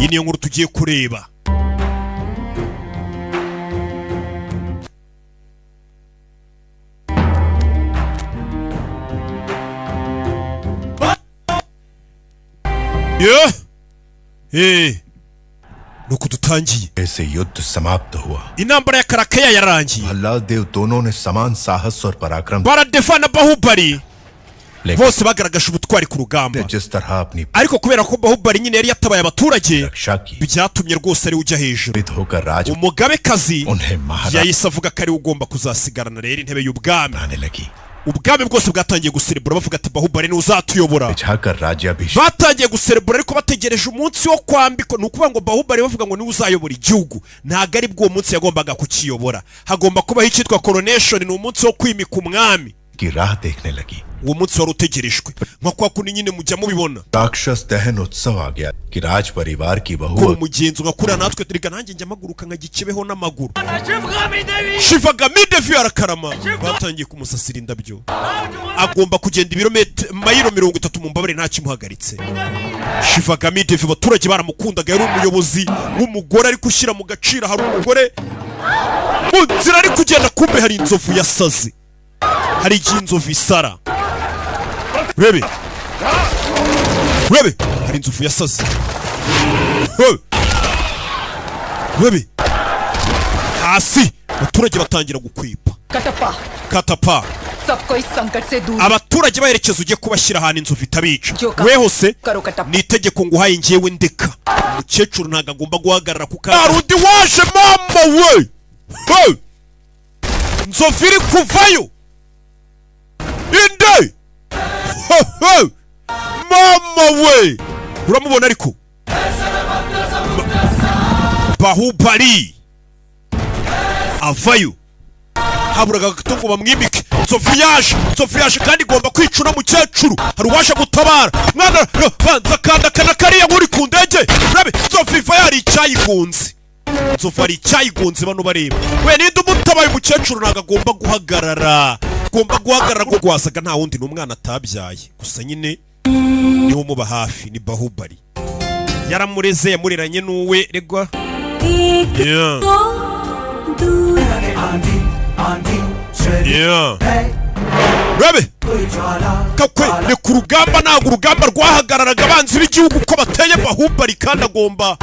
iyi niyo nkuru tugiye kureba. nuko dutangiye. ऐसे युद्ध समाप्त हुआ. Intambara ya Karakeya yarangiye. Bhallala देव दोनों ने समान साहस और पराक्रम. baradefana Bahubali. bose bagaragaje ubutwari ku rugamba. जिस तरह अपनी ariko kubera ko Bahubali nyine yari yatabaye abaturage रक्षा की. byatumye rwose ari ujya hejuru. होकर राज. umugabekazi उन्हें महाराज yahise avuga ko ari ugomba kuzasigarana rero intebe y'ubwami. आने लगी. ubwami bwose bwatangiye guserebura bavuga ati Bahubali ni uzatuyobora. बिछाकर राज्याभिषेक. batangiye guserebura ariko bategereje umunsi wo kwambikwa. nukuvuga ngo Bahubali bavuga ngo ni uzayobora igihugu. ntago ari bwo munsi yagombaga kukiyobora. hagomba kubaho icyitwa coronation, ni umunsi wo kwimika umwami. की राह देखने लगी. uwo munsi wari utegerejwe nka kwa kundi nyine mujya mubibona. राक्षस दहन उत्सव आ गया कि राज परिवार की kuri बहू umugenzi ugakura natwe turiga nanjye njya amaguruka nkagicebeho n'amaguru. Shivagami Devi arakarama. batangiye kumusasira indabyo. agomba kugenda mayiro 30 mu mbabare nta kimuhagaritse. Shivagami Devi abaturage baramukundaga, yari umuyobozi w'umugore ari gushyira mu gaciro. hari umugore mu nzira ari kugenda, kumbe hari inzovu yasaze. hari igihe inzovu isara. urebe hari inzovu yasaze. urebe hasi abaturage batangira gukwipa. katapa abaturage baherekeza ugiye kubashyira ahantu inzovu itabica. weho se ni itegeko nguhaye njyewe ndeka. umukecuru ntabwo agomba guhagarara ku kantu. hari undi waje mama we. inzovu iri kuvayo inde. mama we uramubona ariko Bahubali avayo. haburaga gato ngo bamwimike. inzovu yaje kandi igomba kwica uno mukecuru. hari uwaje gutabara. mwana banza kandakana kariya nk'uri ku ndege. urabe inzovu iva yari icyayigunze. inzovu hari icyayigunze bano bareba. we ninde umutabaye umukecuru ntabwo agomba guhagarara. agomba guhagarara ngo gwasaga nta wundi n'umwana atabyaye. gusa nyine niwo muba hafi ni Bahubali. yaramureze yamureranye n'uwe regwa. Rabe kakwe ni ku rugamba. ntabwo urugamba rwahagararaga abanzi b'igihugu ko bateye Bahubali kandi agomba.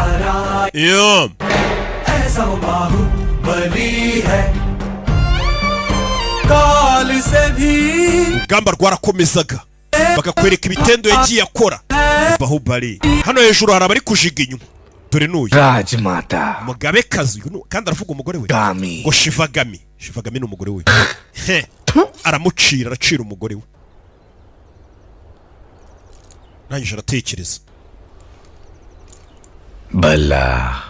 urugamba rwarakomezaga bakakwereka ibitendo yagiye akora Bahubali. hano hejuru hari abari kujiga inyuma. dore n'uyu Rajmata umugabekazi kandi aravuga umugore we ngo Shivagami ni umugore we. aracira umugore we. nangije aratekereza. Bala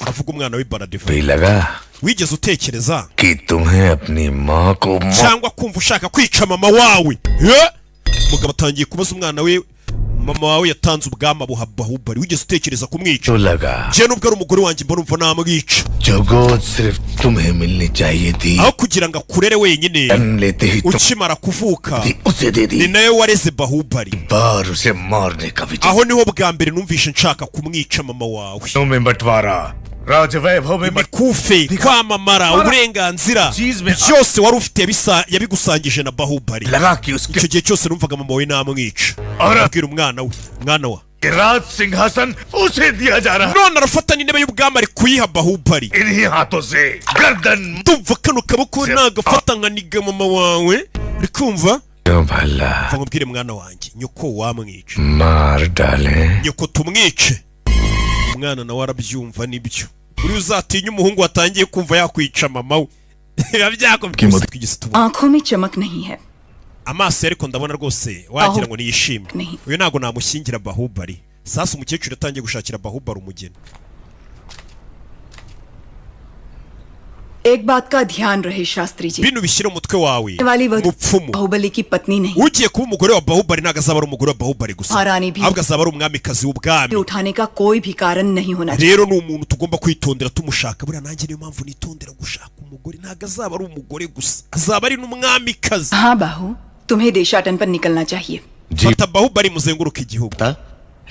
aravuga umwana we Baradeva. bilaga wigeze utekereza कि तुम्हें अपनी माँ को cyangwa kumva ushaka kwica mama wawe? umugabo atangiye kubaza umwana we. mama wawe yatanze ubwama buha Bahubali. wigeze utekereza kumwica? je nubwo ari umugore wanjye mbona umva namwica. जो गोद सिर्फ तुम्हें मिलनी चाहिए थी aho kugira ngo akurere wenyine. लेते ही ukimara kuvuka उसे दे दी. ni nawe wareze Bahubali. बार उसे मारने का विचार. aho niho bwa mbere numvishe nshaka kumwica mama wawe. तुम्हें बंटवारा राजवैभव में imikufe kwamamara uburenganzira byose wari ufite yabigusangije na Bahubali. लगा कि उसके icyo gihe cyose numvaga mama we namwica. abwira umwana wa राज सिंहासन उसे दिया जा रहा. none arafata n'intebe y'ubwami ari kuyiha Bahubali. इन्हीं हाथों से गर्दन. ndumva kano kaboko nagafata nkaniga mama wawe. uri kumva? भला mubwire mwana wanjye nyoko wamwica. मार डाले. nyoko tumwice. umwana nawe arabyumva nibyo. uri uzatinya umuhungu watangiye kumva yakwica mama we. आंखों में चमक नहीं है. amaso ariko ndabona rwose wagira ngo niyishimwe. uyu ntago namushyingira Bahubali. sasa umukecuru yatangiye gushakira Bahubali umugeni. एक बात का ध्यान रहे शास्त्री ji. bino bishyire umutwe wawe वाली वो mupfumu. बाहुबली की पत्नी नहीं. ugiye kuba umugore wa Bahubali ntago azaba ari umugore wa Bahubali gusa. ahubwo azaba ari umwamikazi w'ubwami. उठाने का कोई भी कारण नहीं होना. rero ni umuntu tugomba kwitondera tumushaka. buriya nanjye niyo mpamvu nitondera gushaka umugore. ntago azaba ari umugore gusa, azaba ari n'umwamikazi. हाँ बाहु तुम्हें देशाटन पर निकलना चाहिए. fata Bahubali muzenguruka igihugu.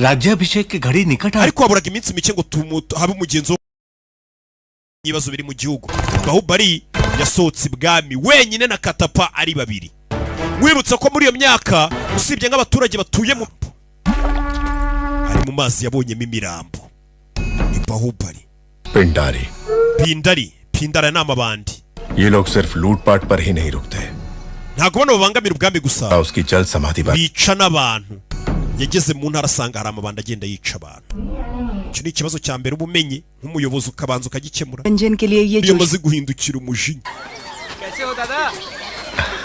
राज्याभिषेक की घड़ी निकट आ ariko haburaga iminsi mike ngo habe umugenzo ibibazo biri mu gihugu. Bahubali yasohotse ibwami wenyine na Katapa ari babiri. Mwibutsa ko muri iyo myaka usibye nk'abaturage batuye mu ari mu mazi yabonyemo imirambo. Ni Bahubali. Pindari n'amabandi. ये लोग सिर्फ लूटपाट पर ही नहीं रुकते, ntago bano babangamira ubwami gusa, उसकी जल समाधि पर bica n'abantu. Yageze mu ntara asanga hari amabandi agenda yica abantu. Icyo ni ikibazo cya mbere ubumenyi nk'umuyobozi ukabanza ukagikemura. Ranjan के लिए ये iyo maze guhindukira umujinya.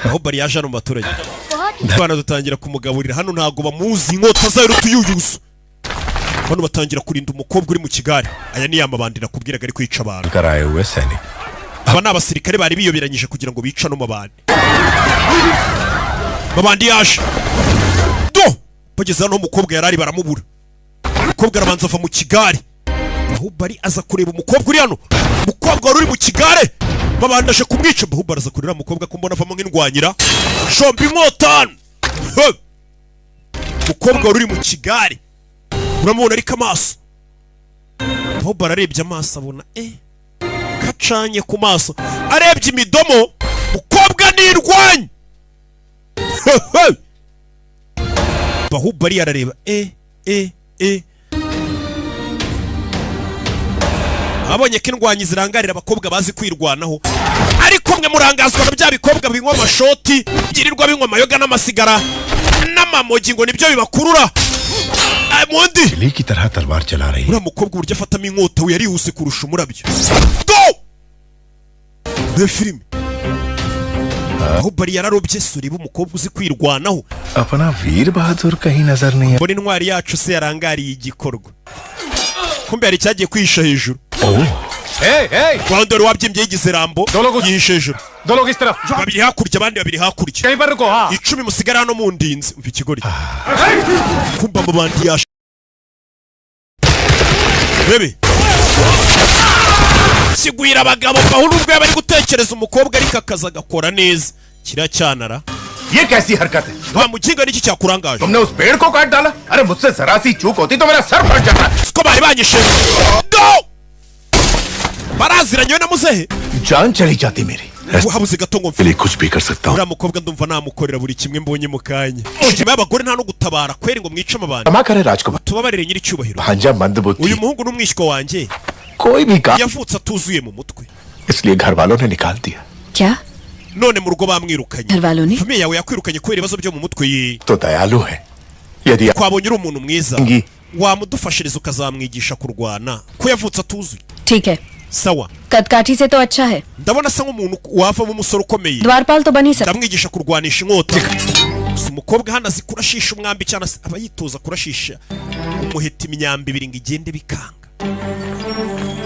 Bahubali yaje hano mu baturage. Twana dutangira kumugaburira hano, ntago bamuzi inkota zayo rutuyuyuso. Hano batangira kurinda umukobwa uri mu kigare. Aya ni yamabandi nakubwiraga ari kwica abantu. कराए हुए सैनिक. Aba ni abasirikare bari biyoberanyije kugira ngo bica no mabandi. Mabandi yaje. Do! Bageze hano umukobwa yarari baramubura. Umukobwa arabanza ava mu kigare. Bahubali aza kureba umukobwa uri hano. Umukobwa wari uri mu kigare. Mabandi aje kumwica. Bahubali aza kureba umukobwa ko mbona avamo nk'indwanyira. Shombi inkota. Umukobwa wari uri mu kigare. Uramubona ariko amaso. Bahubali arebye amaso abona kacanye ku maso. Arebye imidomo. Umukobwa nirwanya. Bahubali arareba abonye ko indwanyi zirangarira abakobwa bazi kwirwanaho, ariko mwe murangazwa na bya bikobwa binywa amashoti byirirwa binywa amayoga n'amasigara n'amamogi ngo nibyo bibakurura. Mundi बिल्ली की तरह तलवार चला रही है. uriya mukobwa uburyo afatamo inkota we yarihuse kurusha umurabyo. Be filime Bahubali yararobye suriba umukobwa uzi kwirwanaho. अपना वीर बहादुर कहीं नजर नहीं है. Mbona intwari yacu se yarangariye igikorwa. Kumbe yari cyagiye kwihisha hejuru. Rwanda wari wabyimbye yigize Rambo yihisha hejuru. Babiri hakurya abandi babiri hakurya. 10 musigara hano mu ndinzi. Umva ikigori. Kumba mu bandi yashe. Bebe. Sigwira abagabo bahuru ubwo bari gutekereza umukobwa ariko akaza gakora neza. Kiracyanara. ये कैसी हरकत है? Wa mukinga niki cyakurangaje? तुमने उस पेड़ को काट डाला? अरे मुझसे जरा सी चूक होती तो मेरा सर फट जाता. Siko bari banyishe. Do! Baraziranye na muzehe. जान चली जाती मेरी. Habuze gatongo के लिए कुछ भी कर सकता हूँ. uriya mukobwa ndumva namukorera buri kimwe mbonye mu kanya. Nyuma y'abagore nta no gutabara kweri ngo mwice amabandi. क्षमा करे राजकुमार. Tubabarire nyiri cyubahiro. भांजा मंदबुद्धि. Uyu muhungu n'umwishywa wanjye कोई भी काम yavutse atuzuye mu mutwe. इसलिए घर वालों ने निकाल दिया. क्या? None mu rugo bamwirukanye. घर वालों ने? Famiye yawe yakwirukanye kubera ibibazo byo mu mutwe ye. तो दयालु है. यदि Twabonye uri umuntu mwiza. Ngi. Wamudufashiriza ukazamwigisha kurwana. Ko yavutse atuzuye. ठीक है. Sawa. कदकाठी से तो अच्छा है. Ndabona asa nk'umuntu wavamo umusore ukomeye. द्वारपाल तो बनी सकता. Ndamwigisha kurwanisha inkota. Umukobwa hano azi kurashisha umwambi cyane aba yitoza kurashisha umuheta imyambi ibiri ngo igende bikanga.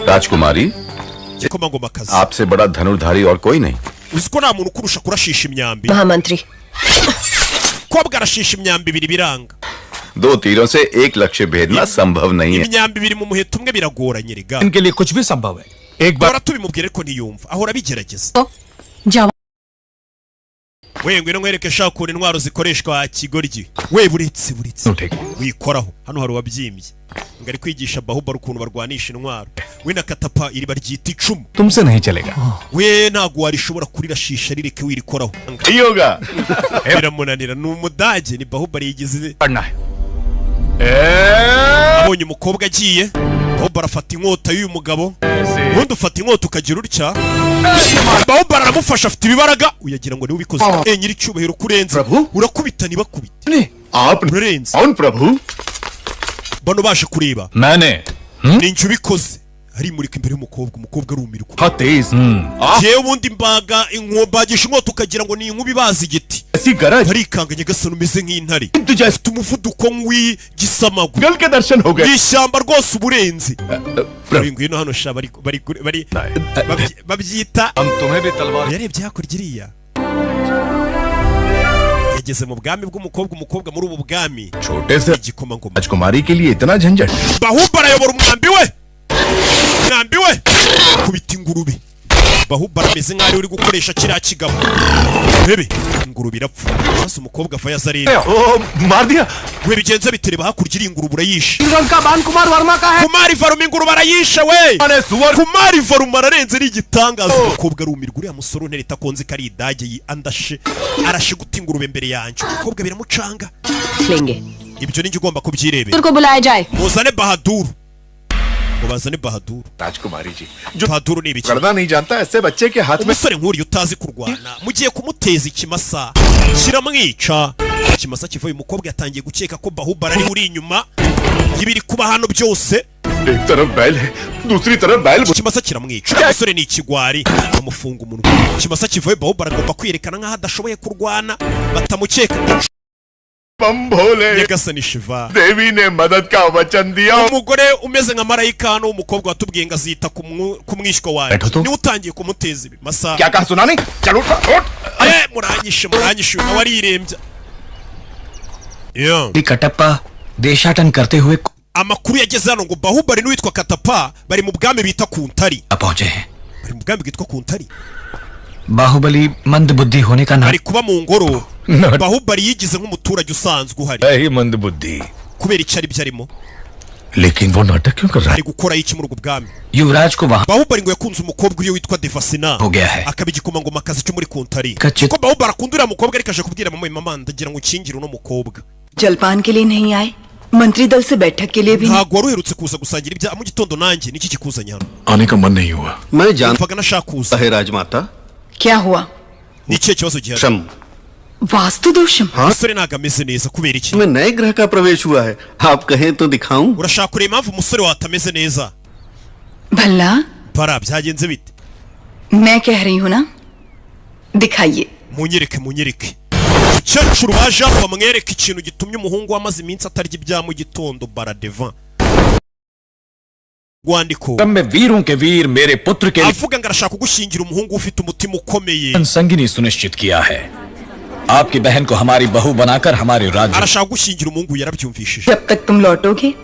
राजकुमारी, Ikomangomakazi. आपसे बड़ा धनुर्धारी और कोई नहीं. Uzi ko nta muntu kurusha kurashisha imyambi. महामंत्री. Kobwa arashisha imyambi ibiri biranga. दो तीरों से एक लक्ष्य भेदना संभव नहीं है. Imyambi ibiri mu muheta umwe biragoranye rega. इनके लिए कुछ भी संभव है. एक बार Ahora tubimubwire ko ntiyumva. Ahora bigerageza. जाओ. We ngwino nkwereke shaka ukuntu intwaro zikoreshwa kigoryi. We buretse. Wikoraho. Hano hari wabyimbye. Ngari kwigisha Bahubali ukuntu barwanisha intwaro. We na Katapa iri baryita icumu. तुमसे नहीं चलेगा. We ntago warishobora kurirashisha rireke wirikoraho. Yoga Biramunanira ni umudage ni Bahubali yigize. पढ़ना है. Abonye umukobwa agiye. Bahubali afata inkota y'uyu mugabo. Ubundi ufata inkota ukagira utya. Bahubali aramufasha afite ibibaraga. Uyagira ngo niwe ubikoze. Nyiri cyubahiro kurenza. Urakubita nibakubite. आप Urenze. कौन प्रभु? Bano baje kureba. मैंने. Ninjye ubikoze. Arimurika imbere y'umukobwa. Umukobwa arumirwa. बहुत तेज. Yewe ubundi mbaga inkobagisha inkota ukagira ngo ni inkubi bazi igiti. ऐसी गरज. Barikanganye gasano umeze nk'intare. तुझे Afite umuvuduko nk'uw'igisamagwe. गल के दर्शन हो गए. Ishyamba rwose uburenze. Ngwino hano sha bari babyita. हम तुम्हें भी तलवार. Yarebye hakurya iriya. Yageze mu bwami bw'umukobwa, umukobwa muri ubu bwami. छोटे से Igikomangoma. राजकुमारी के लिए इतना झंझट. Bahubali ayobora umwambi we. Umwambi we. Kubita ingurube. Bahubali ameze nk'aho uri gukoresha kiriya kigabo. Bebe ingurube irapfa. Hasi umukobwa ava yazareba. ओ मार दिया We bigenze bitereba hakurya iri ingurube urayishe. का बान कुमार वर्मा का है Kumari Varuma ingurube arayishe we. अरे सुअर Kumari Varuma ararenze ari igitangaza. Umukobwa arumirwa uriya musore untereta konzi kari idage andashe arashe guta ingurube mbere yanjye. Umukobwa biramucanga. लेंगे Ibyo ninjye ugomba kubyirebera. तुर को बुलाया जाए Muzane Bahadur. Mubazane Bahadur. राजकुमारी जी जो Bahadur ni ibiki? करना नहीं जानता ऐसे बच्चे के हाथ में Umusore nk'uriya utazi kurwana mugiye kumuteza ikimasa kiramwica. Ikimasa kivuye umukobwa yatangiye gukeka ko Bahubali ari uri inyuma y'ibiri kuba hano byose. एक तरफ बैल है दूसरी तरफ बैल Ikimasa kiramwica. Umusore ni ikigwari bamufunga umunwa. Ikimasa kivuye Bahubali agomba kwerekana nk'aho adashoboye kurwana batamukeka. बम भोले Nyagasani Shiva. देवी ने मदद का वचन दिया Umugore umeze nka marayika hano umukobwa watubwiye ngo azita ku mwishywa wawe niwe utangiye kumuteza ibimasa. क्या कहा सुना नहीं चलो उठ Muranyishe nawe arirembya. कटप्पा देशाटन करते हुए Amakuru yageze hano ngo Bahubali n'uwitwa Katapa bari mu bwami bita Kuntari. पहुंचे हैं Bari mu bwami bwitwa Kuntari. Baahubali मंद बुद्धि होने का नाम Bari kuba mu ngoro. Bahubali yigize nk'umuturage usanzwe uhari. ही मंद बुद्धि Kubera icyo ari byo arimo. लेकिन वो नाटक क्यों कर रहा Ari gukora iki muri ubwo bwami. युवराज को वहां Bahubali ngo yakunze umukobwa uriyo witwa Devasina. हो गया है Akaba igikomangomakazi cyo muri Kuntari. Kacit- Ko Bahubali akunda uriya mukobwa ariko aje kubwira mama ndagira ngo ukingire uno mukobwa. जलपान के लिए नहीं आए मंत्री दल से बैठक के लिए भी नहीं। Ntabwo wari uherutse kuza gusangira ibya mu gitondo nanjye niki kikuzanye hano. आने का मन नहीं हुआ मैं जानता Mvaga nashaka kuza. है राजमाता क्या हुआ? Ni ikihe kibazo gihari? शम वास्तु दोषम Umusore ntabwo ameze neza kubera iki? में नए ग्रह का प्रवेश हुआ है आप कहें तो दिखाऊं Urashaka kureba impamvu umusore wawe atameze neza? भला Bara byagenze bite? मैं कह रही हूँ ना, दिखाइए। Munyereke. Umukecuru waje hano bamwereka ikintu gitumye umuhungu wamaze iminsi atarya ibya mu gitondo Baradeva. Rwandiko में वीरों के वीर मेरे पुत्र के avuga ngo arashaka kugushyingira umuhungu ufite umutima ukomeye. संगिनी सुनिश्चित किया है आपकी बहन को हमारी बहू बनाकर हमारे राज्य Arashaka gushyingira umuhungu yarabyumvishije. जब तक तुम लौटोगे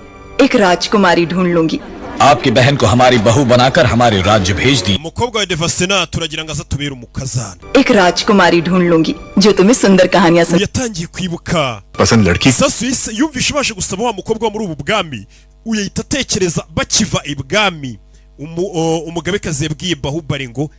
एक राजकुमारी ढूंढ लूंगी। आपकी बहन को हमारी बहू बनाकर हमारे राज्य भेज दी Umukobwa wa Devasena turagira ngo azatubere umukazana. एक राजकुमारी ढूंढ लूंगी जो तुम्हें सुंदर कहानियां सुन। Yatangiye kwibuka. पसंद लड़की Sasu yumvishe baje gusaba wa mukobwa wo muri ubu bwami. Uyahita atekereza bakiva ibwami. Umugabekazi yabwiye Bahubali ngo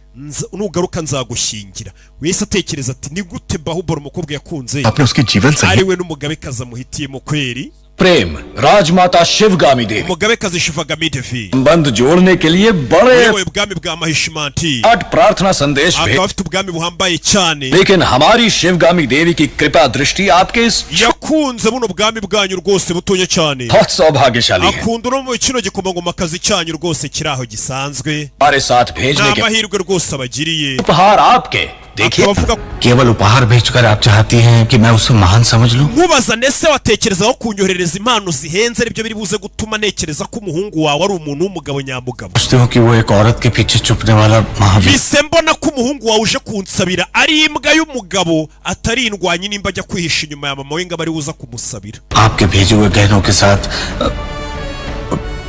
nugaruka nzagushyingira. Wese atekereza ati ni gute Bahubali umukobwa yakunze आपने उसकी जीवन ari संगी we n'umugabekazi amuhitiyemo kweri. Prem Rajmata शिवगामी Devi Umugabekazi Shivagami Devi संबंध जोड़ने के लिए बड़े yewe ubwami bwa Mahishimanti प्रार्थना संदेश akaba भेज afite ubwami buhambaye cyane. लेकिन हमारी शिवगामी देवी की कृपा दृष्टि आपके इस Yakunze buno bwami bwanyu rwose butoye cyane. बहुत सौभाग्यशाली है Akunda no mu kino gikomangomakazi cyanyu rwose kiri aho gisanzwe. हमारे साथ भेजने के N'amahirwe rwose abagiriye. उपहार आपके देखिए Akaba avuga केवल उपहार भेजकर आप चाहती हैं कि मैं उसे महान समझ लूं nkubaza nese watekerezaho kunyoherereza impano zihenze aribyo biri buze gutuma nekereza ko umuhungu wawe ari umuntu w'umugabo nyamugabo. सोचते हो कि वो एक औरत के पीछे छुपने वाला Mahavir Bise mbona ko umuhungu wawe uje kunsabira ari imbwa y'umugabo atari indwanyi nimba ajya kwihisha inyuma ya mama we ngo abari buza kumusabira. आपके भेजे हुए गहनों के साथ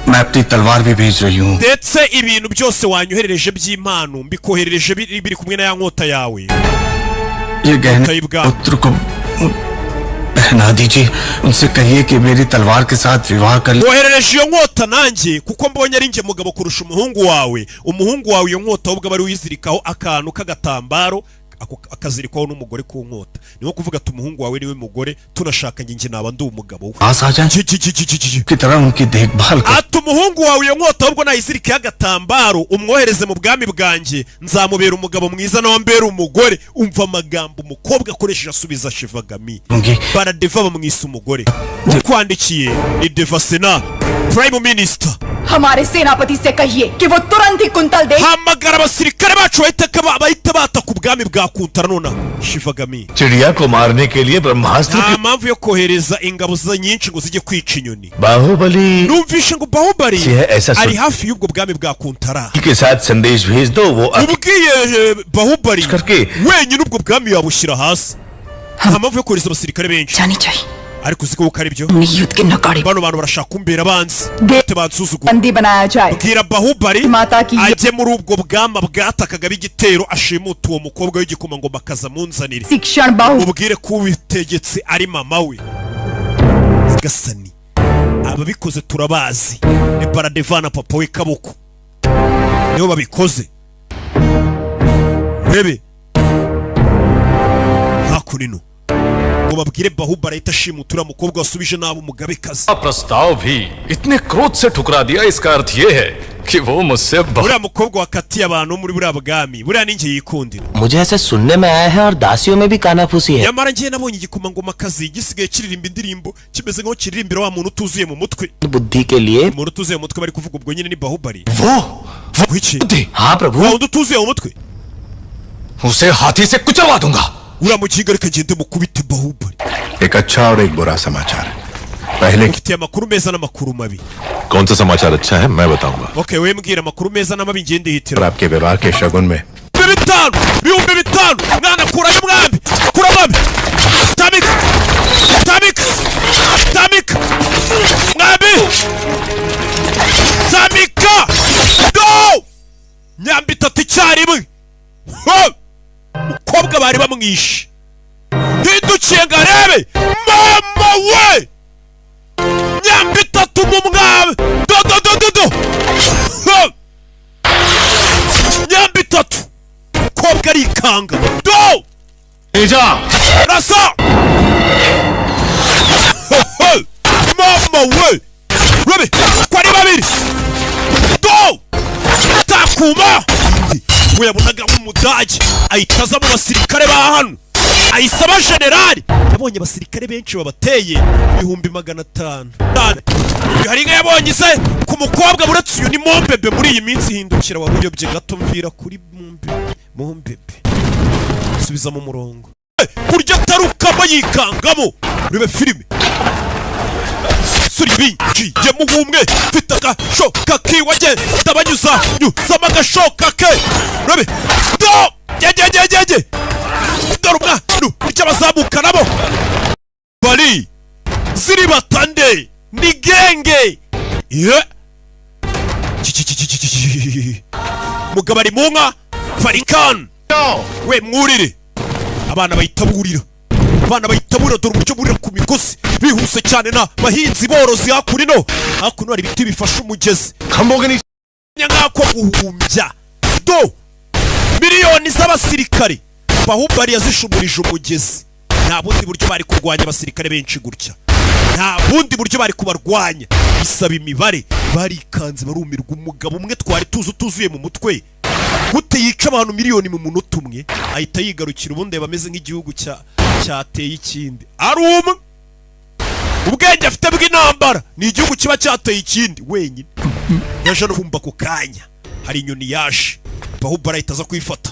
मैं अपनी तलवार भी भेज रही हूँ Ndetse ibintu byose wanyoherereje by'impano mbikoherereje biri kumwe na ya nkota yawe. ये गहने तैबगा। पुत्र को पहना दीजिए उनसे कहिए कि मेरी तलवार के साथ विवाह कर ले Woherereje iyo nkota nanjye kuko mbonye ari njye mugabo kurusha umuhungu wawe. Umuhungu wawe iyo nkota ahubwo bari uyizirikaho akantu k'agatambaro akazirikwaho n'umugore ku nkota. Niho kuvuga ati umuhungu wawe niwe mugore tunashakanye njye naba ndi umugabo we. पास आ जाए की तरह उनकी देखभाल कर Ati umuhungu wawe iyo nkota ahubwo nayizirikeho agatambaro umwohereze mu bwami bwanjye nzamubera umugabo mwiza nawe ambera umugore. Umva amagambo umukobwa akoresheje asubiza Shivagami. दूंगी Baradeva bamwise umugore. Ukwandikiye ni Devasena Prime Minister. हमारे सेनापति से कहिए कि वो तुरंत ही कुंतल दे। Hamagara abasirikare bacu bahita bata ku bwami bwa Kuntara nona. Shivagami चिड़िया को मारने के लिए ब्रह्मास्त्र nta mpamvu yo kohereza ingabo nyinshi ngo zijye kwica inyoni. Baahubali Numvishe ngo Bahubali ऐसा ari hafi y'ubwo bwami bwa Kuntara. के साथ संदेश भेज दो वो Ubwiye Bahubali करके wenyine ubwo bwami yabushyira hasi. Nta mpamvu yo kohereza abasirikare benshi. जानी चाहिए। ariko uzi ko ari byo हमने युद्ध के नकारे bano bantu barashaka kumbera abanzi दे- bansuzugura बंदी बनाया जाए bwira Bahubali माता की ajye muri ubwo bwama bwatakaga b'igitero ashimuta uwo mukobwa w'igikomangoma akazamunzanire शिक्षण बाहु ubwire ko ubitegetse ari mama we gasani ababikoze turabazi ni Paradevana papa we kaboko nibo babikoze rebe hakurino ngo babwire Bahubali ahita ashimuta uriya mukobwa wasubije nabi umugabekazi प्रस्ताव भी इतने क्रोध से ठुकरा दिया इसका अर्थ ये है कि वो मुझसे uriya mukobwa wakatiye abantu muri buriya bwami buriya ninjye yikundira मुझे ऐसे सुनने में आया है और दासियों में भी कानाफूसी है nyamara ngiye nabonye igikomangomakazi gisigaye kiririmba indirimbo kimeze nk'aho kiririmbira wa muntu utuzuye mu mutwe बुद्धि के लिए umuntu utuzuye mu mutwe bari kuvuga ubwo nyine ni Bahubali वो wiki हाँ प्रभु wa wundi utuzuye mu mutwe उसे हाथी से कुचलवा दूंगा uriya mukinga reka ngende mukubite Bahubali एक अच्छा और एक बुरा समाचार है पहले ufitiye amakuru meza n'amakuru mabi कौन सा समाचार अच्छा है मैं बताऊंगा okay we mbwira amakuru meza n'amabi ngende और hitira आपके विवाह के शगुन में bihumbi bitanu mwana kurayo mwambi kura mwambi tamika tamika tamika mwambi tamika go nyambi itatu icyarimwe mukobwa bari bamwishe hindukiye ngo arebe mama we nyambi itatu mu mwami do nyambi itatu mukobwa arikanga do rasa mama we rebe ko ari babiri do takuma we yabonaga nk'umudage ahita aza mu basirikare ba hano ayisaba generali yabonye abasirikare benshi babateye 500,000 hari inka yabonye se ku mukobwa buretse uyu ni mombebe muri iyi minsi hindukira wabuyobye gato mvira kuri mombebe subiza mu murongo burya atarukamo yikangamo rebe filime suri binji je muhumwe mfite agashoka kiwage ndabanyuza nyuzamo agashoka ke rebe do jejejejeje dore umwana icyo bazamuka nabo bari ziri batande ni genge mugabo ari mu nka farikan we mwurire abana bahita burira dore uburyo burira ku migozi bihuse cyane na bahinzi borozi hakuno hari ibiti bifasha umugezi nk'ako guhumbya do miliyoni z'abasirikare Bahubali yazishumurije umugezi nta bundi buryo bari kurwanya abasirikare benshi gutya nta bundi buryo bari kubarwanya bisaba imibare barikanze barumirwa umugabo umwe twari tuzuye mu mutwe gute yica abantu miliyoni mu munota umwe ahita yigarukira ubundi bameze nk'igihugu cyateye ikindi ari umwe ubwenge afite bw'intambara ni igihugu kiba cyateye ikindi wenyine yaje no kumva ku kanya hari inyoni yaje Bahubali ahita aza kwifata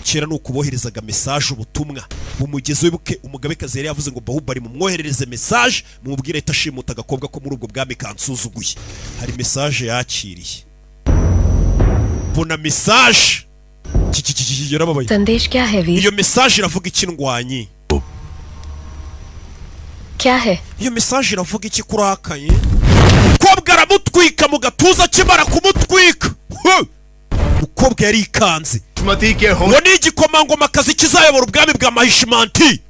kera nuko boherezaga message ubutumwa bumugeze wibuke umugabekazi yari yavuze ngo Bahubali mumwoherereze message mumubwire ahita ashimuta agakobwa ko muri ubwo bwami kansuzuguye hari message yakiriye bona message yarababaye संदेश क्या है वीर iyo message iravuga iki ndwanyi क्या है iyo message iravuga iki kurakaye kobwa aramutwika mu gatuza kimara kumutwika mukobwa yari ikanze ngo ni igikomangomakazi kizayobora ubwami bwa mahishimanti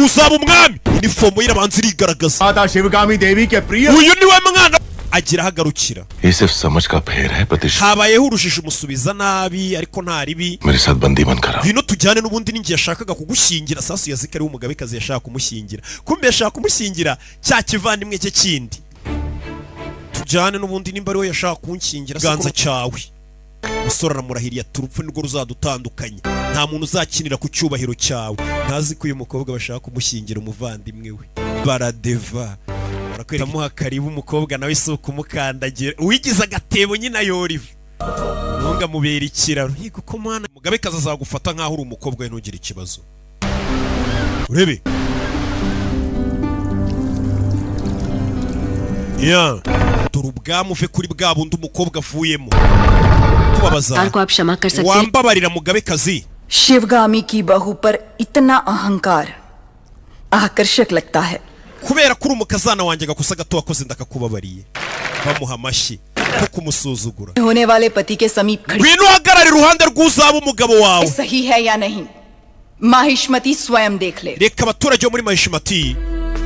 uzaba umwami inifomo y'irabanza irigaragaza माता शिवगामी देवी के प्रिय uyu niwe mwana agira hagarukira ये सिर्फ समझ का फेर है प्रतिष्ठा habayeho urujijo umusubiza nabi ariko nta ribi मेरे साथ बंदी बनकर आओ hino tujyane n'ubundi ningiye yashakaga kugushyingira sasu yazika ari umugabekazi yashaka kumushyingira kumbe yashaka kumushyingira cya kivandimwe cye kindi tujyane n'ubundi nimba ariwe yashaka kunshyingira ganza cyawe musore aramurahiriye ati urupfu nirwo ruzadutandukanya nta muntu uzakinira ku cyubahiro cyawe ntazi ko uyu mukobwa bashaka kumushyingira umuvandimwe we baradeva barakwita muha karibu umukobwa nawe si ukumukandagira uwigize agatebo nyine ayoriva ntunga mubera ikiraro higo ko mwana umugabekazi azagufata nk'aho uri umukobwa we ntugire ikibazo urebe dore ubwami uve kuri bwa bundi umukobwa avuyemo tubabaza को आप क्षमा कर सकते हैं wambabarira mugabekazi Sivagami की बहू पर इतना अहंकार आकर्षक लगता है। kubera kuri umukazana wanjye gakosa gato wakoze ndakakubabariye bamuha amashyi ko kumusuzugura होने वाले पति के समीप खड़ी ngwino uhagarare iruhande rw'uzaba umugabo wawe सही है या नहीं माहिष्मती स्वयं देख ले। reka abaturage bo muri mahishimati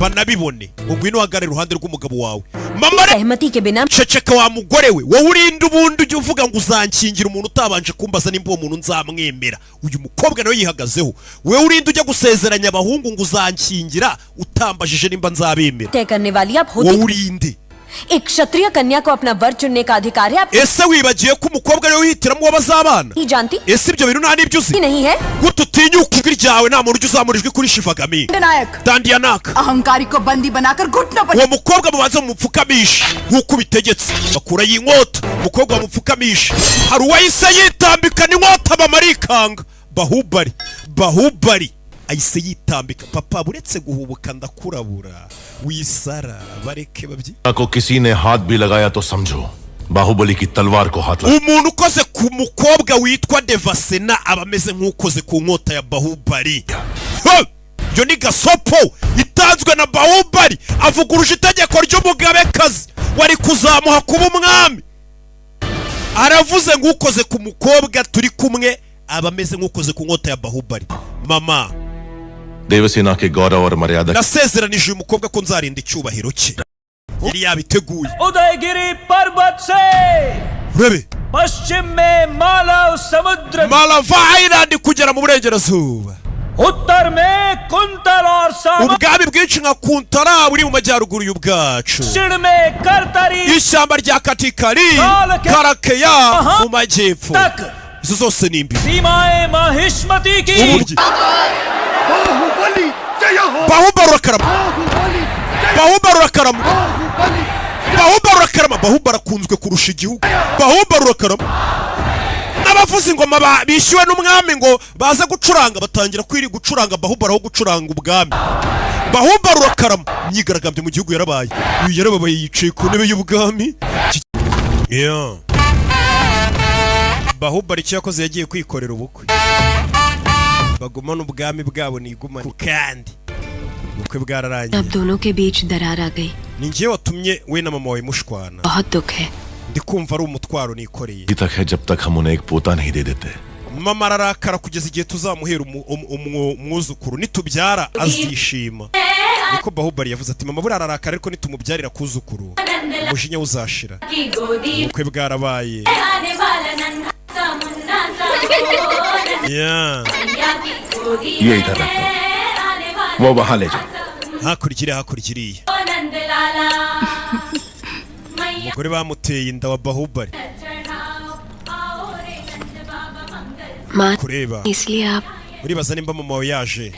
banabibone ngo ngwino uhagarare iruhande rw'umugabo wawe mama सहमति के बिना ceceka wa mugore we wowe urinde ubundi ujya uvuga ngo uzankingira umuntu utabanje kumbaza nimba uwo muntu nzamwemera uyu mukobwa nawe yihagazeho wowe urinde ujya gusezeranya abahungu ngo uzankingira utambajije nimba nzabemera तय करने वाली आप wowe होती urinde एक क्षत्रिय कन्या को अपना वर चुनने का अधिकार है। आप ese wibagiye ko umukobwa ariwe wihitiramo uwo bazabana नहीं जानती ese ibyo bintu nta n'ibyo uzi नहीं है। gute utinyuka ijwi ryawe nta muntu ujya uzamura ijwi kuri shivagami नायक dandiyanaka अहंकारी को बंदी बनाकर घुटनों पर uwo mukobwa mubanza mumupfukamishe nk'uko ubitegetse bakurayo inkota umukobwa bamupfukamishe hari uwahise yitambikana inkota bamarikanga bahubari ahise yitambika papa buretse guhubuka ndakurabura wisara bareke babyi को किसी ने हाथ भी लगाया तो समझो बाहुबली की तलवार को हाथ लगा umuntu ukoze ku mukobwa witwa devasena aba ameze nk'ukoze ku nkota ya bahubali yo ni gasopo itanzwe na bahubali avuguruje itegeko ry'umugabekazi wari kuzamuha kuba umwami aravuze nk'ukoze ku mukobwa turi kumwe aba ameze nk'ukoze ku nkota ya bahubali mama Devasena के गौरव और मर्यादा nasezeranije uyu mukobwa ko nzarinda icyubahiro cye yari yabiteguye Udayagiri पर्वत से urebe पश्चिम में मालव समुद्र malava island kugera mu burengerazuba उत्तर में कुंतल और सामर ubwami bwinshi nka kuntara buri mu majyaruguru y'ubwacu दक्षिण में करतरी ishyamba rya katikari karakeya mu majyepfo izo zose ni imbibi सीमाएं माहिष्मती की uburyo बाहुबली जय हो bahubali urakarama bahubali urakarama bahubali urakarama bahubali akunzwe kurusha igihugu bahubali urakarama n'abavuza ingoma bishyuwe n'umwami ngo baze gucuranga batangira kwiri gucuranga bahubali aho gucuranga ubwami bahubali urakarama imyigaragambyo mu gihugu yarabaye uyu yarababaye yicaye ku ntebe y'ubwami bahubali icyo yakoze yagiye kwikorera ubukwe bagumana ubwami bwabo nigumane kandi ubukwe bwararangiye अब दोनों के बीच दरार आ गई। ni njye watumye we na mama wawe mushwana बहुत दुख है। ndi kumva ari umutwaro nikoreye तक है जब तक हम उन्हें एक पोता नहीं दे देते mama ararakara kugeza igihe tuzamuhera umwuzukuru nitubyara azishima niko bahubali yavuze ati mama buriya ararakara ariko nitumubyarira kuzukuru umujinya uzashira ubukwe bwarabaye ये इधर रखो वो वहां ले जाओ hakurikira umugore bamuteye inda wa bahubali माँ kureba इसलिए आप uribaza nimba mama wawe yaje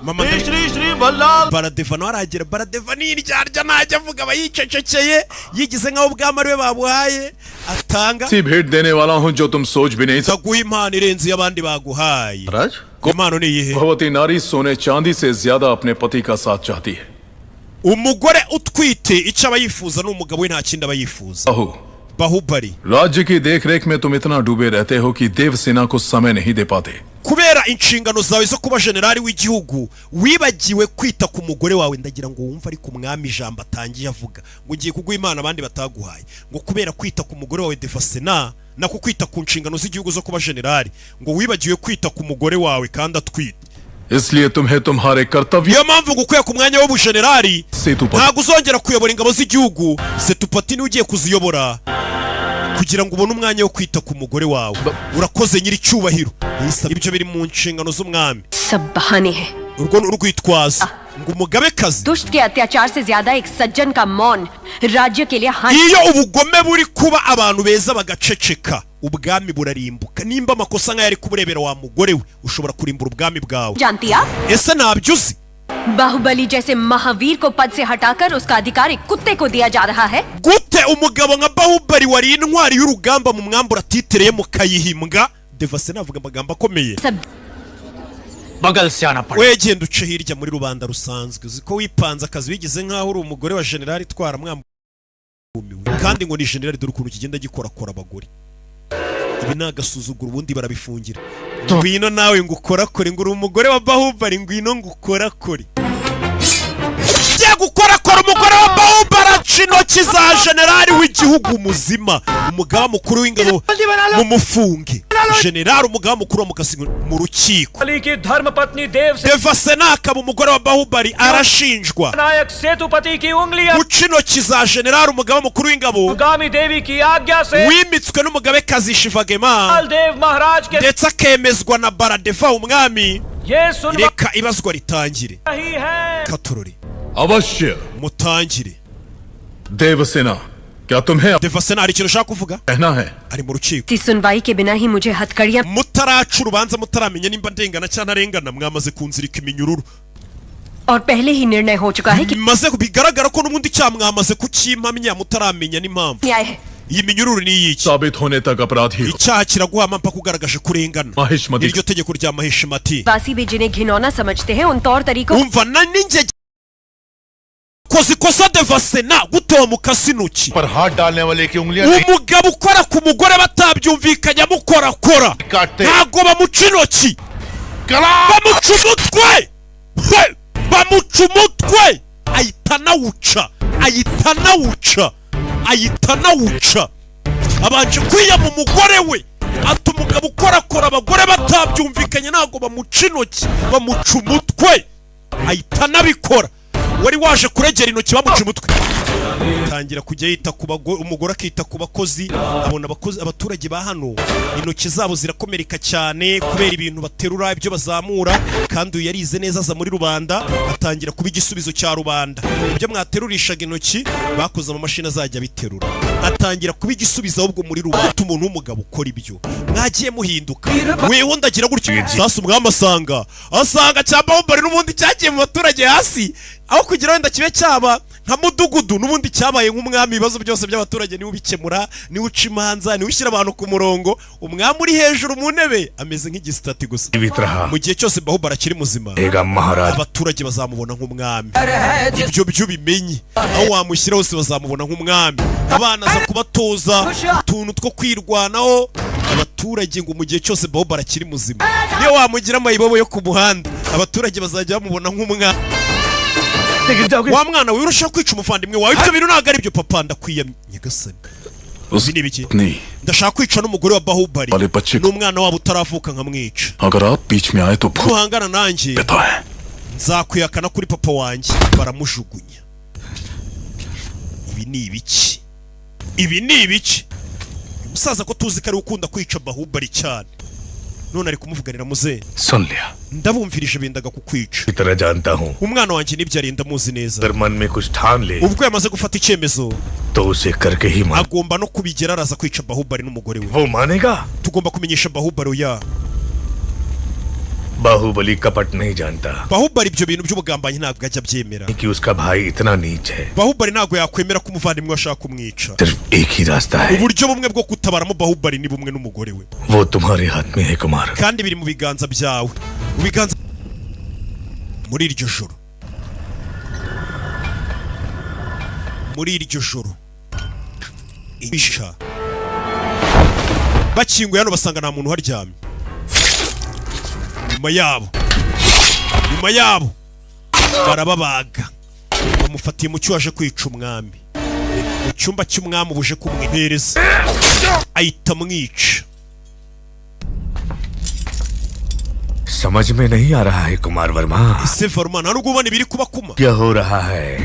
mama Shri श्री Vallabh baradevano aragera baradevano iryarya ntajya avuga aba yicecekeye yigize nk'aho ubwami ariwe babuhaye atanga ऐसी भेंट देने वाला हूँ जो तुम सोच भी नहीं सकते nzaguha impano irenze iyo abandi baguhaye राज impano ni iyihe भगवती नारी सोने चांदी से ज्यादा अपने पति का साथ चाहती है umugore utwite icyo aba yifuza n'umugabo we nta kindi aba yifuza बाहु bahubali राज्य की देखरेख में तुम इतना डूबे रहते हो कि देवसेना को समय नहीं दे पाते kubera inshingano zawe zo kuba generali w'igihugu wibagiwe kwita ku mugore wawe ndagira ngo wumve ariko umwami ijambo atangiye avuga ngo ngiye kuguha imana abandi bataguhaye ngo kubera kwita ku mugore wawe devasena nako kwita ku nshingano z'igihugu zo kuba generali ngo wibagiwe kwita ku mugore wawe kandi atwite इसलिए तुम्हें तुम्हारे कर्तव्य niyo mpamvu gukuye ku mwanya w'ubujenerali ntabwo uzongera kuyobora ingabo z'igihugu setupati niwe ugiye kuziyobora kugira ngo ubone umwanya wo kwita ku mugore wawe urakoze nyiri cyubahiro ibyo biri mu nshingano z'umwami सब बहाने हैं। urwo ni urwitwazo ngo umugabekazi दुष्ट के अत्याचार से ज्यादा एक सज्जन का मौन राज्य के लिए हानि। iyo ubugome buri kuba abantu beza bagaceceka ubwami burarimbuka nimba amakosa nk'aya ari kuburebera wa mugore we ushobora kurimbura ubwami bwawe जानती आप ese ntabyo uzi बाहुबली जैसे महावीर को पद से हटाकर उसका अधिकार एक कुत्ते को दिया जा रहा है। gute umugabo nka bahubali wari intwari y'urugamba mu mwambura atitireye mukayihimbwa devasena avuga amagambo akomeye सब बगल से आना पड़ा wegenda uce hirya muri rubanda rusanzwe uzi ko wipanze akazi wigize nk'aho uri umugore wa generali itwara mwambumiwe kandi ngo ni generali dore ukuntu kigenda gikorakora abagore ibi ni agasuzuguro ubundi barabifungira ngwino nawe ngukorakore, ngo uri umugore wa Bahubali, ngwino ngukorakore. Ugiye gukorakora umugore wa Bahubali aca intoki za generali w'igihugu muzima, umugaba mukuru w'ingabo mu mufunge. Generali umugaba mukuru w'umukasi mu rukiko. Devasena akaba umugore wa Bahubali arashinjwa guca intoki za generali umugaba mukuru w'ingabo wimitswe n'umugabekazi Shivagema ndetse akemezwa na Baradeva umwami. Reka ibazwa ritangire. Katorori अवश्य mutangire. देवसेना, क्या तुम्हें Devasena hari ikintu ushaka kuvuga? कहना है? Ari mu rukiko. इस सुनवाई के बिना ही मुझे हथकड़ियां Mutaraca urubanza mutaramenya nimba ndengana cyangwa ntarengana, mwamaze kunzirika iminyururu. और पहले ही निर्णय हो चुका है कि Maze bigaragara ko n'ubundi cyaha mwamaze kukimpamya mutaramenya n'impamvu. न्याय है. Iyi minyururu ni iyiki? साबित होने तक अपराधी हो। Icyaha kiraguhama mpaka ugaragaje kurengana. Mahishmati. Iryo tegeko rya Mahishmati. वासी भी जिन्हें घिनौना समझते हैं उन तौर तरीकों Umva na ninjye koze ikosa Devasena gutoa mukasi intoki. पर हाथ डालने वाले की उंगलियां नहीं Umugabo ukora ku mugore batabyumvikanya mukorakora काटते। ntago bamuca intoki, गला bamuca umutwe. Bamuca umutwe ahita anawuca abanje kwiyama umugore we, ati umugabo ukorakora abagore batabyumvikanye ntago bamuca intoki, bamuca umutwe ahita anabikora. Wari waje kuregera intoki bamuca umutwe, tangira kujya yita ku bagore, umugore akita ku bakozi. Abona abaturage ba hano intoki zabo zirakomereka cyane kubera ibintu baterura, ibyo bazamura, kandi uyu yarize neza aza muri rubanda atangira kuba igisubizo cya rubanda. Ibyo mwaterurishaga intoki bakoze amamashini azajya biterura, atangira kuba igisubizo ahubwo muri rubanda. Umuntu w'umugabo ukora ibyo mwagiye muhinduka. Wewe ndagira gutyo sasa umwami asanga cya Bahubali n'ubundi cyagiye mu baturage hasi, aho kugira wenda kibe cyaba nka mudugudu, n'ubundi cyabaye nk'umwami. Ibibazo byose by'abaturage niwe ubikemura, niwe uca imanza, niwe ushyira abantu ku murongo. Umwami uri hejuru mu ntebe ameze nk'igisitati gusa. Mu gihe cyose Bahubali akiri muzima abaturage bazamubona nk'umwami. Ibyo byo bimenye, aho wamushyira hose bazamubona nk'umwami. Abana aza kubatoza utuntu two kwirwanaho abaturage, ngo mu gihe cyose Bahubali akiri muzima niyo wamugira amayibobo yo ku muhanda abaturage bazajya bamubona nk'umwami. Wa mwana we urashaka kwica umuvandimwe wawe, ibyo bintu ntabwo ari byo. Papa ndakwiyamye nyagasani. Uzi ni biki? Ndashaka kwica n'umugore wa Bahubali n'umwana wabo utaravuka nkamwica. Nuhangana nanjye nzakwihakana kuri papa wanjye, baramujugunya. Ibi ni ibiki? Umusaza ko tuzi ko ari ukunda kwica Bahubali cyane, none ari kumuvuganira muze. सुन लिया, Ndabumvirije bendaga kukwica. इतना जानता हूँ। Umwana wanjye nibyo arinda muzi neza. अगर मन में कुछ ठान ले Ubwo yamaze gufata icyemezo तो उसे करके ही मान। agomba no kubigera, araza kwica Bahubali n'umugore we. वो मानेगा? Tugomba kumenyesha Bahubali oya. Baahubali कपट नहीं जानता Bahubali ibyo bintu by'ubugambanyi ntabwo ajya abyemera. कि उसका भाई इतना नीच है। Bahubali ntabwo yakwemera ko umuvandimwe ashaka kumwica. सिर्फ एक ही रास्ता है, Uburyo bumwe bwo gutabaramo Bahubali ni bumwe n'umugore we, वो तुम्हारे हाथ में है Kumar. kandi biri mu biganza byawe, mu biganza. Muri iryo joro isha bakinguye hano basanga nta muntu uharyamye. Nyuma yabo barababaga, bamufatiye mu cyo waje kwica umwami, mu cyumba cy'umwami buje kumwihereza, ahita amwica. समझ में नहीं आ रहा है कुमार Verma, ese Varma nta nubwo ubona ibiri kuba kuma. क्या हो रहा है?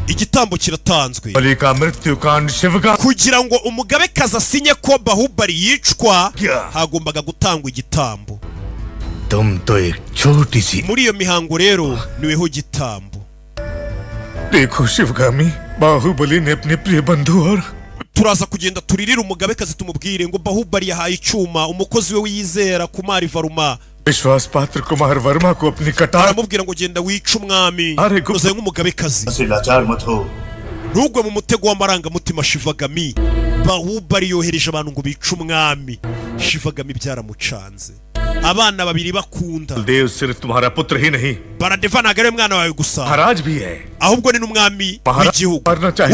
Igitambo kiratanzwe बलि का मृत्युकांड शिव का। kugira ngo umugabekazi asinye ko Bahubali yicwa, hagombaga gutangwa igitambo. तुम तो एक छोटी सी। Muri iyo mihango rero niweho gitambo. देखो शिवगामी, बाहुबली ने अपने प्रिय बंधु और turaza kugenda turirira umugabekazi tumubwire ngo Bahubali yahaye icyuma umukozi we wiyizera Kumari Varma, विश्वास पात्र कुमार वर्मा को अपनी कटार। aramubwira ngo genda wica umwami uze nk'umugabekazi, ntugwe mu mutego w'amarangamutima Shivagami. Bahubali yohereje abantu ngo bice umwami. Shivagami byaramucanze, abana babiri bakunda. देव सिर्फ तुम्हारा पुत्र ही नहीं, Baradeva ntabwo ari umwana wawe gusa, महाराज भी है। ahubwo ni n'umwami w'igihugu.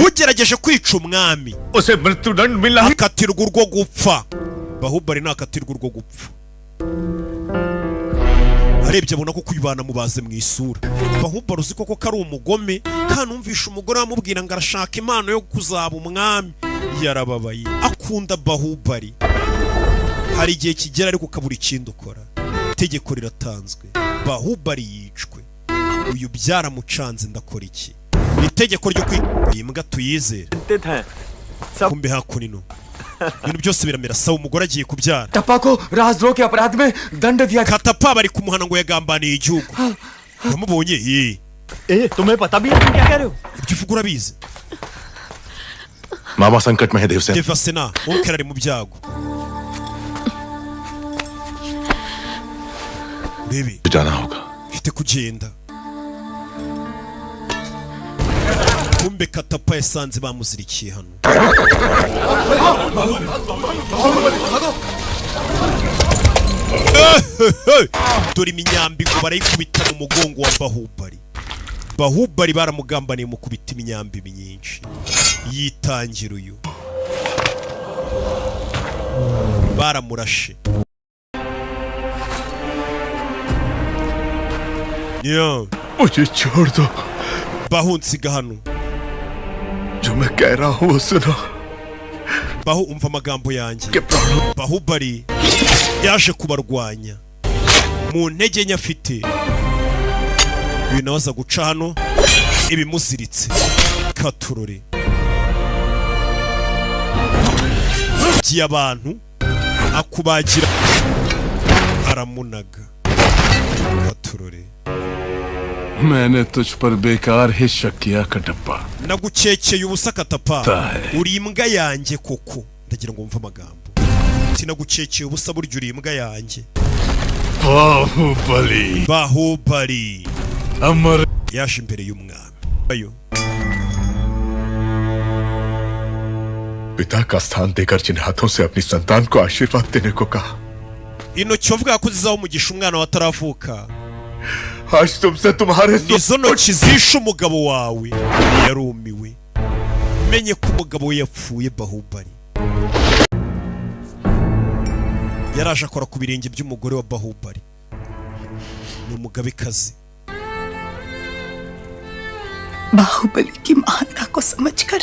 Ugerageje kwica umwami उसे मृत्युदंड मिला। akatirwa urwo gupfa. Bahubali ntakatirwa urwo gupfa. arebye abona ko kwibana mubaze mu isura. Bahubali uzi koko kari umugome, kanumvisha umugore amubwira ngo arashaka impano yo kuzaba umwami. Yarababaye, akunda Bahubali. Hari igihe kigera ariko ukabura ikindi ukora. Itegeko riratanzwe, Bahubali yicwe. Uyu byaramucanze, ndakora iki? Itegeko ryo kwimbwa tuyizere. Kumbe hakunino ibintu byose biramera sawa. Umugore agiye kubyara. टप्पा को राजद्रोह के अपराध में दंड दिया। Katapa bari kumuhana ngo yagambaniye igihugu. Namubonye तुम्हें पता भी है तुम क्या कह रहे हो? ibyo uvuga urabizi. मामा संकट में है Devsen. Devasena wowe ari mu byago. Baby जाना होगा। mfite kugenda. Kumbe Katapa yasanze bamuzirikiye hano. Dore iminyambi ngo barayikubita mu mugongo wa Bahubali. Bahubali baramugambaniye mu kubita iminyambi myinshi. Yitangira uyu. Baramurashe. मुझे छोड़ दो। Bahunsiga hano. जो मैं कह रहा हूँ वो सुनो। Bahu umva amagambo yanjye. Bahubali yaje kubarwanya mu ntege nke afite. Uyu nawe aza guca hano ibimuziritse. Katurore giye abantu akubagira aramunaga. Katurore मैंने तुझ पर बेकार ही शक किया Kattappa. nagukekeye ubusa Katapa. Uri imbwa yanjye koko. Ndagira ngo mve amagambo. Sinagukekeye ubusa burya uri imbwa yanjye. Baahubali Bahubali अमर yaje imbere y'umwami. Ayo पिता का स्थान देकर जिन हाथों से अपनी संतान को आशीर्वाद देने को कहा, intoki wavuga ko zizaho umugisha umwana wataravuka. आज तुमसे तुम्हारे Izo ntoki zishe umugabo wawe. Yarumiwe, menye ko umugabo we yapfuye. Bahubali yaraje akora ku birenge by'umugore wa Bahubali. Ni umugabekazi. Baahubali की महानता को समझकर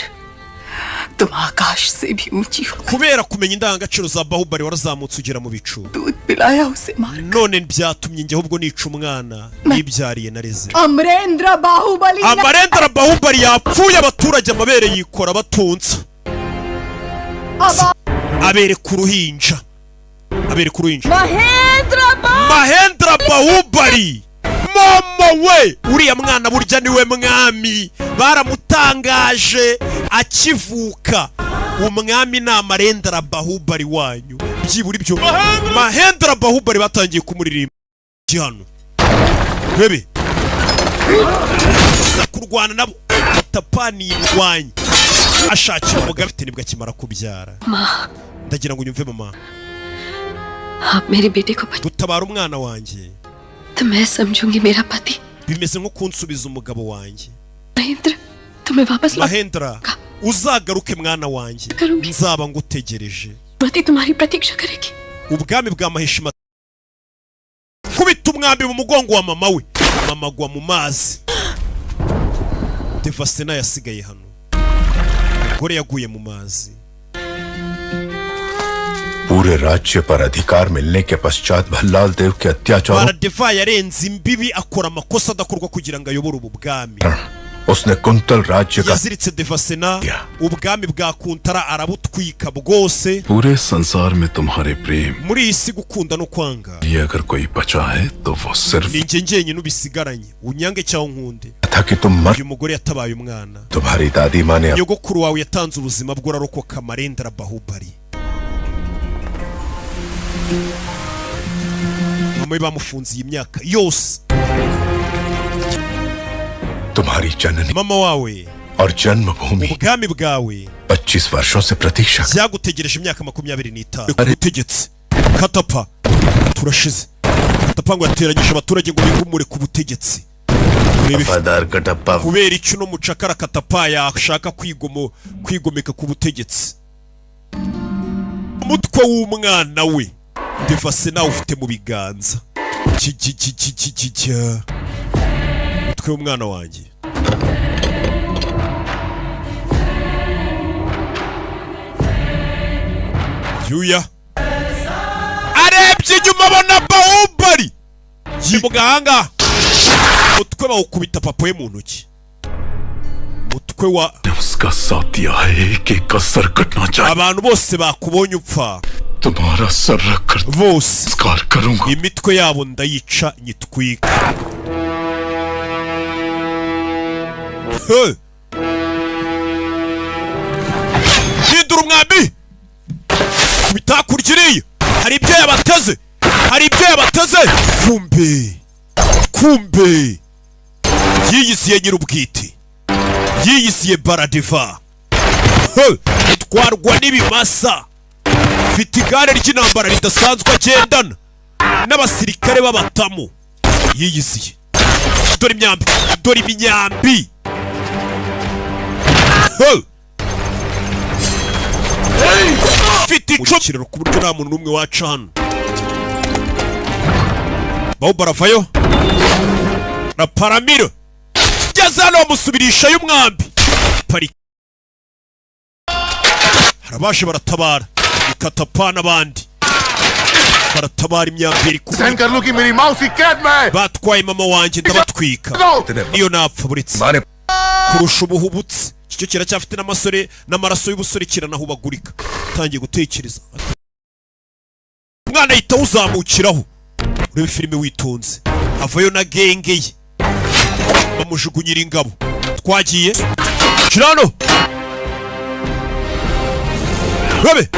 तुम आकाश से भी ऊंची हो kubera kumenya indangagaciro za Bahubali warazamutse ugera mu bicu. दूध पिलाया उसे मार None byatumye njye ahubwo nica umwana yibyariye nareze. Amarendra Baahubali Amarendra Bahubali yapfuye, abaturage amabere yikora batunza. Abere ku ruhinja. Mahendra Bahubali mama we, uriya mwana burya niwe mwami. Baramutangaje akivuka. Umwami ni Amarendra Bahubali wanyu. Byibura ibyo Mahendra Bahubali batangiye kumuririmba hano. Bebe kurwana nabo Katapani indwanyi ashakira umugabo afite nibwo akimara kubyara. Ndagira ngo unyumve mama. आप मेरे बेटे को gutabara umwana wanjye तो मैं समझूंगी मेरा पति। bimeze nko kunsubiza umugabo wanjye. Mahendra तुम्हें वापस Mahendra uzagaruke mwana wanjye, nzaba ngutegereje. पति तुम्हारी प्रतीक्षा करेगी। Ubwami bwa Mahishima kubita umwambi mu mugongo wa mama we. Mama agwa mu mazi. Devasena yasigaye hano. Gore yaguye mu mazi. पूरे राज्य पर अधिकार मिलने के पश्चात भल्लाल देव के अत्याचार Baradeva yarenze imbibi akora amakosa adakorwa kugira ngo ayobore ubu bwami. उसने कुंतल राज्य का Yaziritse Devasena, ubwami bwa Kuntara arabutwika bwose. पूरे संसार में तुम्हारे प्रेम Muri iyi si gukunda no kwanga ये अगर कोई बचा है तो वो सिर्फ ni njye njyenyine ubisigaranye. Unyange cyangwa nkunde. था कि तुम मर Uyu mugore yatabaye umwana. तुम्हारी दादी माँ ने Nyogokuru wawe yatanze ubuzima bwe urarokoka. Amarendra Bahubali mama we bamufunze iyi myaka yose. तुम्हारी जननी Mama wawe और जन्मभूमि ubwami bwawe 25 वर्षों से प्रतीक्षा byagutegereje imyaka 25 ku butegetsi. Katapa turashize. Katapa ngo yateranyije abaturage ngo bigumure ku butegetsi. वफादार Kattappa Kubera icyo no mucakara Katapa yashaka kwigomeka ku butegetsi. Umutwe w'umwana we Devase nawe ufite mu biganza. Twe umwana wanjye. Yuya. Arebye inyuma abona Bahubali. Yimuganga. Mutwe bawukubita papa we mu ntoki. Mutwe wa उसका साथ दिया है कि का सर कटना चाहिए abantu bose bakubonye upfa तुम्हारा सर रखकर bose स्कार करूंगा imitwe yabo ndayica nyitwika hindura umwambi kubitakurikiriye hari ibyo yabateze kumbe yiyisiye nyir'ubwite yiyisiye Baradiva utwarwa n'ibimasa fite igare ry'intambara ridasanzwe agendana n'abasirikare b'abatamu yiyisiye dore imyambi fite icukiriro ku buryo nta muntu n'umwe waca hano Bahubali aravayo na Paramiro ngeze hano bamusubirisha y'umwambi pariki harabashe baratabara ikatapa n'abandi baratabara imyambiri batwaye mama wanjye ndabatwika niyo napfa buretse kurusha ubuhubutse icyo kiracyafite n'amaraso y'ubusore kiranahubagurika utangiye gutekereza umwana ahita awuzamukiraho urebe filime witonze avayo na genge ye bamujugunyira ingabo twagiye kirano Rabe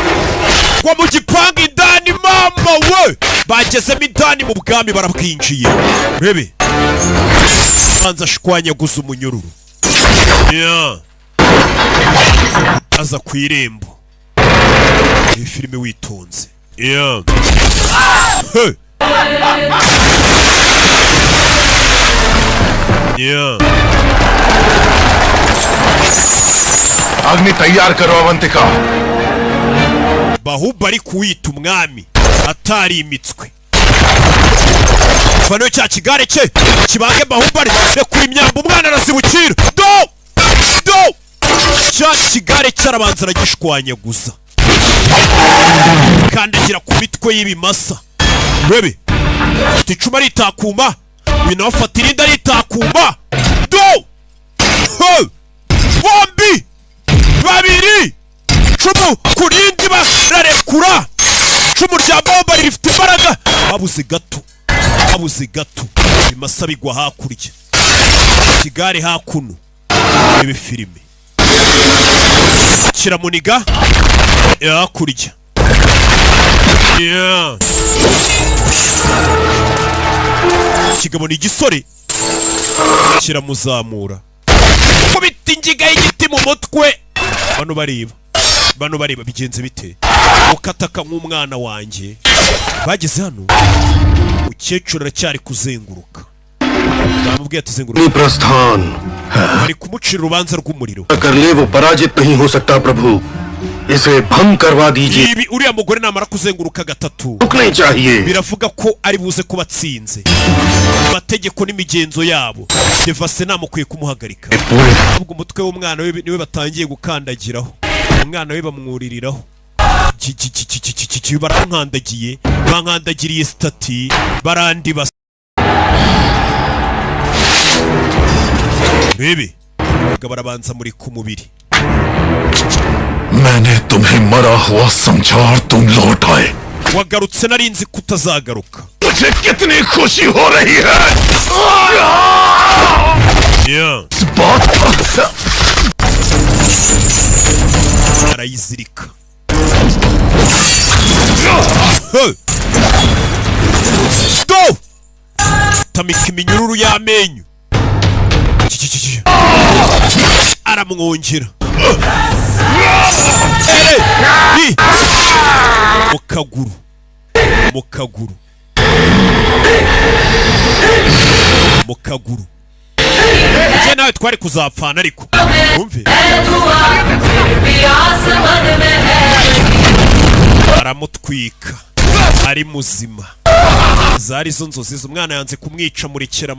kwa mu gipangu indani mama we bagezemo indani mu bwami barabwinjiye rebe banza shkwanya guza umunyururu aza ku irembo iyi filime witonze अग्नि तैयार करो Avantika Bahubali kuwita umwami atarimitswe fano cya kigare cye kibange Bahubali rekura imyamba umwana arazibukira do cya kigare cyarabanza aragishwanyaguza kandagira ku mitwe y'ibimasa rebe fata icuma ritakuma binaho fata irindi ritakuma bombi babiri cumu kurindi bararekura cumu rya Bahubali rifite imbaraga babuze gato bimasa bigwa hakurya kigare hakuno rebe filime kiramuniga hakurya kigabo ni igisore kiramuzamura kubita ingiga y'igiti mu mutwe bano bareba bigenze bite ukataka nk'umwana wanjye bageze hano ukecuru aracyari kuzenguruka bamubwiye ati zenguruka bari kumucira urubanza rw'umuriro ibi uriya mugore namara kuzenguruka gatatu biravuga ko ari buze kuba atsinze amategeko n'imigenzo yabo Devase namukwiye kumuhagarika ubwo umutwe w'umwana we niwe batangiye gukandagiraho umwana we bamwuririraho bankandagiriye stati barandi bas bebe barabanza muri ku mubiri मैंने तुम्हें मरा हुआ समझा और तुम लौट आए wagarutse narinzi kutazagaruka मुझे कितनी खुशी हो रही है इस बात पर arayizirika tamika iminyururu y'amenyo aramwongera mu kaguru njye nawe twari kuzapfana ariko wumve aramutwika ari muzima. Zari zo nzozi umwana yanze kumwica murekera